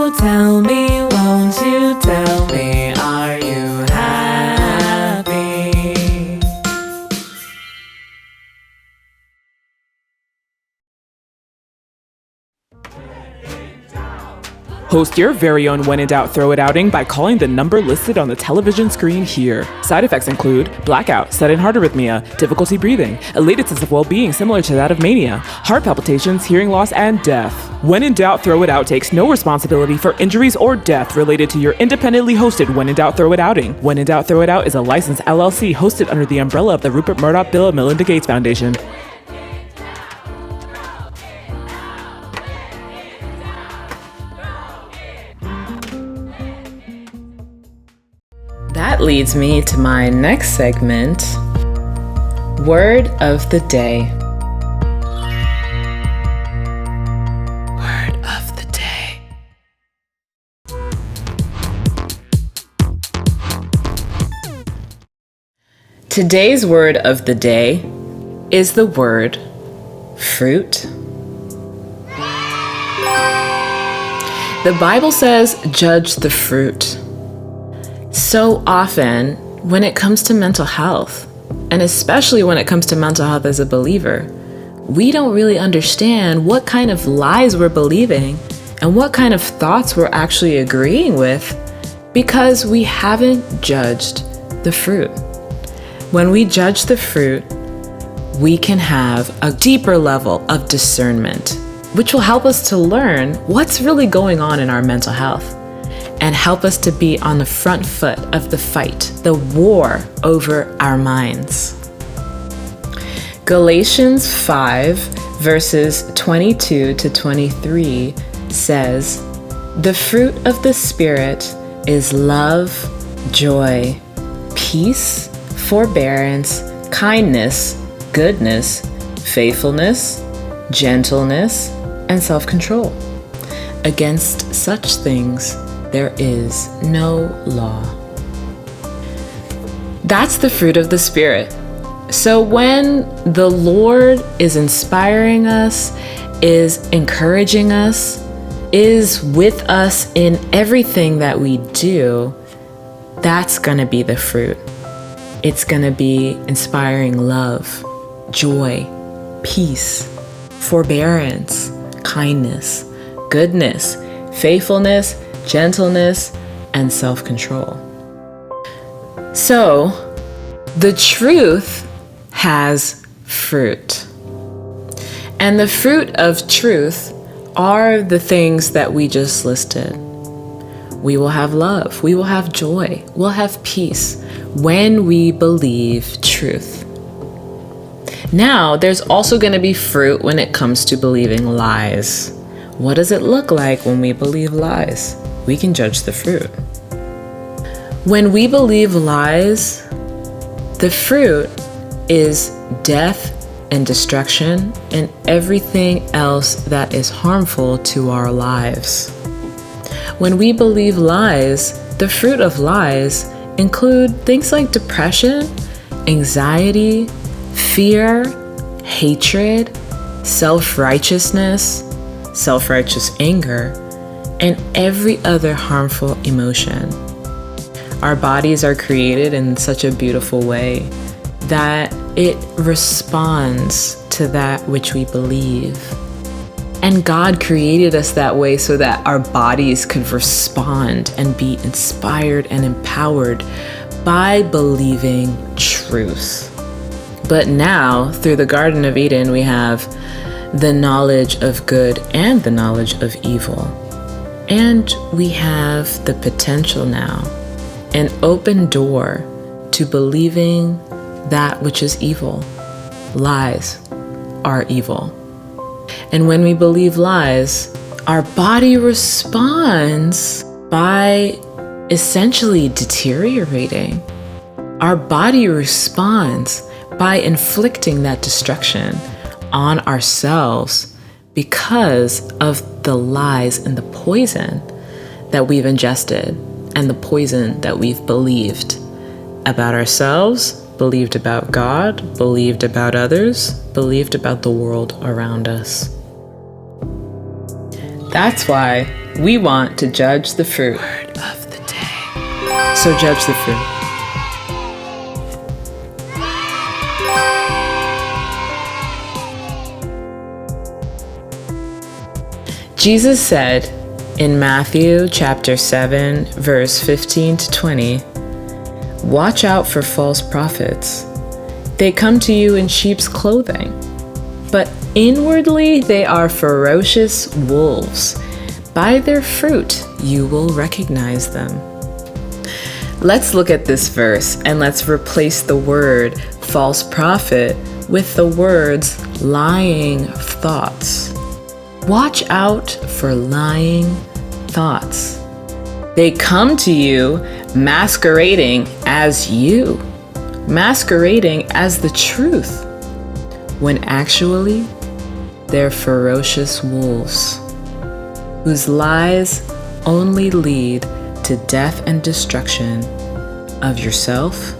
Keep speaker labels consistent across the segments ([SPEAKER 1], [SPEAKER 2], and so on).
[SPEAKER 1] you tell me, won't you tell me, are you happy?
[SPEAKER 2] Host your very own When in Doubt Throw It outing by calling the number listed on the television screen here. Side effects include blackout, sudden heart arrhythmia, difficulty breathing, elated sense of well-being similar to that of mania, heart palpitations, hearing loss, and death. When in Doubt Throw It Out takes no responsibility for injuries or death related to your independently hosted When in Doubt Throw It outing. When in Doubt Throw It Out is a licensed LLC hosted under the umbrella of the Rupert Murdoch Bill and Melinda Gates Foundation. That leads me to my next segment, Word of the Day. Word of the Day. Today's word of the day is the word fruit. The Bible says, judge the fruit. So often, when it comes to mental health, and especially when it comes to mental health as a believer, we don't really understand what kind of lies we're believing and what kind of thoughts we're actually agreeing with because we haven't judged the fruit. When we judge the fruit, we can have a deeper level of discernment, which will help us to learn what's really going on in our mental health and help us to be on the front foot of the fight, the war over our minds. Galatians 5, verses 22 to 23 says, "The fruit of the Spirit is love, joy, peace, forbearance, kindness, goodness, faithfulness, gentleness, and self-control. Against such things there is no law." That's the fruit of the Spirit. So when the Lord is inspiring us, is encouraging us, is with us in everything that we do, that's going to be the fruit. It's going to be inspiring love, joy, peace, forbearance, kindness, goodness, faithfulness, gentleness, and self-control. So, the truth has fruit. And the fruit of truth are the things that we just listed. We will have love, we will have joy, we'll have peace when we believe truth. Now, there's also going to be fruit when it comes to believing lies. What does it look like when we believe lies? We can judge the fruit. When we believe lies, the fruit is death and destruction and everything else that is harmful to our lives. When we believe lies, the fruit of lies include things like depression, anxiety, fear, hatred, self-righteousness, self-righteous anger, and every other harmful emotion. Our bodies are created in such a beautiful way that it responds to that which we believe. And God created us that way so that our bodies could respond and be inspired and empowered by believing truth. But now, through the Garden of Eden, we have the knowledge of good and the knowledge of evil. And we have the potential now, an open door to believing that which is evil. Lies are evil. And when we believe lies, our body responds by essentially deteriorating. Our body responds by inflicting that destruction on ourselves because of the lies and the poison that we've ingested and the poison that we've believed about ourselves, believed about God, believed about others, believed about the world around us. That's why We want to judge the fruit.
[SPEAKER 1] Word of the day.
[SPEAKER 2] So judge the fruit. Jesus said in Matthew chapter 7, verse 15 to 20, "Watch out for false prophets. They come to you in sheep's clothing, but inwardly they are ferocious wolves. By their fruit you will recognize them." Let's look at this verse and let's replace the word false prophet with the words lying thoughts. Watch out for lying thoughts. They come to you masquerading as you, masquerading as the truth, when actually they're ferocious wolves whose lies only lead to death and destruction of yourself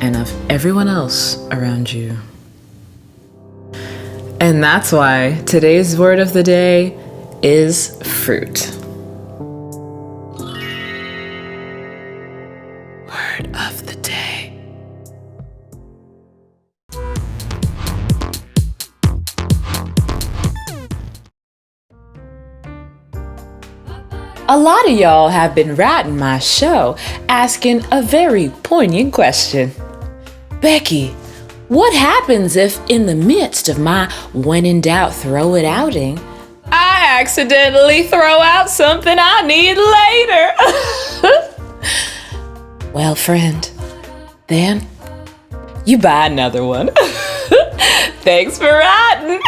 [SPEAKER 2] and of everyone else around you. And that's why today's word of the day is fruit.
[SPEAKER 1] Word of the day.
[SPEAKER 2] A lot of y'all have been writing my show asking a very poignant question. Becky, what happens if in the midst of my when in doubt throw it outing, I accidentally throw out something I need later? Well, friend, then you buy another one. Thanks for writing.